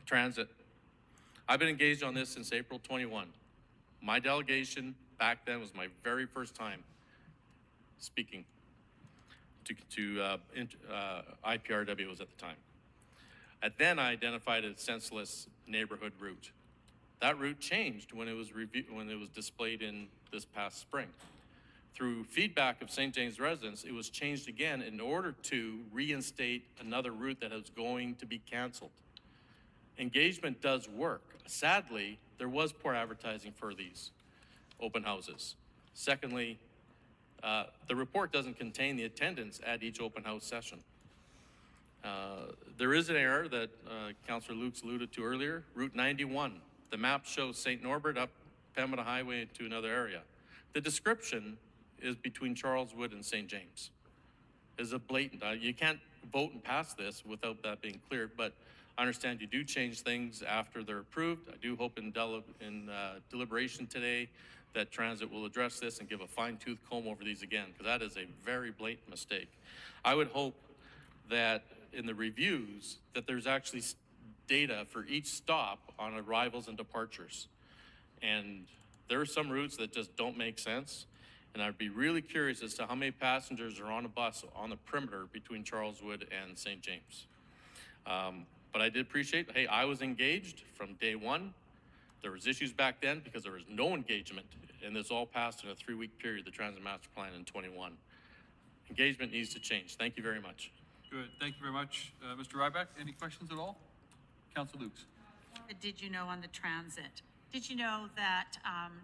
Transit. I've been engaged on this since April 21. My delegation back then was my very first time speaking to IPRW was at the time. And then I identified a senseless neighborhood route. That route changed when it was displayed in this past spring. Through feedback of St. James residents, it was changed again in order to reinstate another route that was going to be canceled. Engagement does work. Sadly, there was poor advertising for these open houses. Secondly, the report doesn't contain the attendance at each open house session. There is an error that Councillor Lukes alluded to earlier. Route 91, the map shows St. Norbert up Pembina Highway to another area. The description is between Charleswood and St. James. Is a blatant, you can't vote and pass this without that being clear, but I understand you do change things after they're approved. I do hope in deliberation today that Transit will address this and give a fine-tooth comb over these again, because that is a very blatant mistake. I would hope that in the reviews that there's actually data for each stop on arrivals and departures. And there are some routes that just don't make sense. And I'd be really curious as to how many passengers are on a bus on the perimeter between Charleswood and St. James. But I did appreciate, hey, I was engaged from day one. There was issues back then because there was no engagement, and this all passed in a 3-week period, the Transit Master Plan in 21. Engagement needs to change. Thank you very much. Good. Thank you very much. Mr. Ryback, any questions at all? Councillor Lukes. Did you know on the transit? Did you know that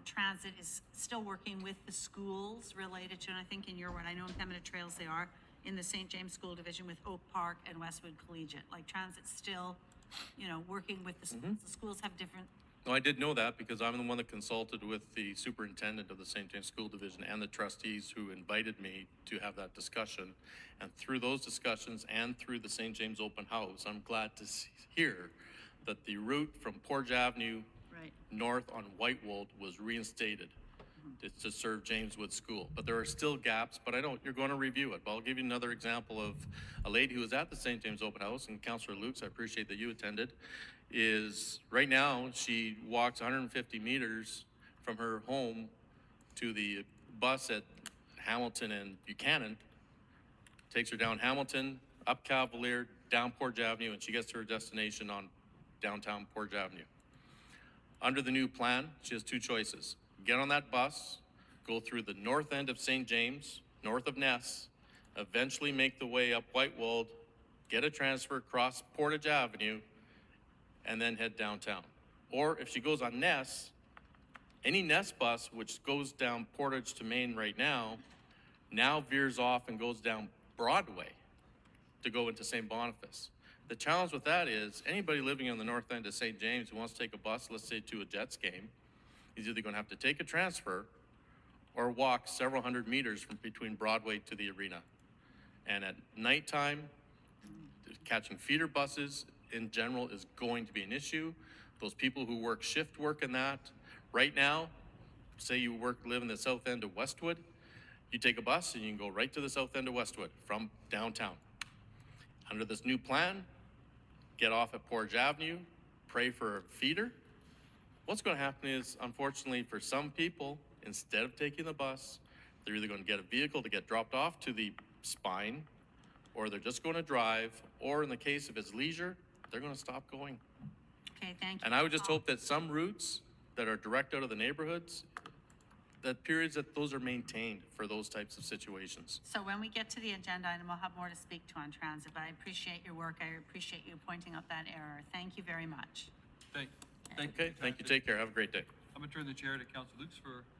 Transit is still working with the schools related to, and I think in your word, I know in Pembina Trails they are, in the St. James School Division with Oak Park and Westwood Collegiate? Like Transit's still, you know, working with the schools. The schools have different. No, I did know that because I'm the one that consulted with the superintendent of the St. James School Division and the trustees who invited me to have that discussion. And through those discussions and through the St. James Open House, I'm glad to hear that the route from Portage Avenue north on Whitewold was reinstated to serve James Wood School. But there are still gaps, but I know you're going to review it. But I'll give you another example of a lady who was at the St. James Open House, and Councillor Lukes, I appreciate that you attended, is right now she walks 150 meters from her home to the bus at Hamilton and Buchanan, takes her down Hamilton, up Cavalier, down Portage Avenue, and she gets to her destination on downtown Portage Avenue. Under the new plan, she has two choices. Get on that bus, go through the north end of St. James, north of Ness, eventually make the way up Whitewold, get a transfer across Portage Avenue, and then head downtown. Or if she goes on Ness, any Ness bus which goes down Portage to Main right now veers off and goes down Broadway to go into St. Boniface. The challenge with that is anybody living on the north end of St. James who wants to take a bus, let's say to a Jets game, is either going to have to take a transfer or walk several hundred meters from between Broadway to the arena. And at nighttime, catching feeder buses in general is going to be an issue. Those people who work shift work in that, right now, say you live in the south end of Westwood, you take a bus and you can go right to the south end of Westwood from downtown. Under this new plan, get off at Portage Avenue, pray for a feeder. What's going to happen is, unfortunately, for some people, instead of taking the bus, they're either going to get a vehicle to get dropped off to the spine, or they're just going to drive, or in the case of it's leisure, they're going to stop going. Okay, thank you. And I would just hope that some routes that are direct out of the neighborhoods, that periods that those are maintained for those types of situations. So when we get to the agenda item, we'll have more to speak to on transit, but I appreciate your work. I appreciate you pointing out that error. Thank you very much. Thank you. Take care. Have a great day. I'm going to turn the chair to Councillor Lukes for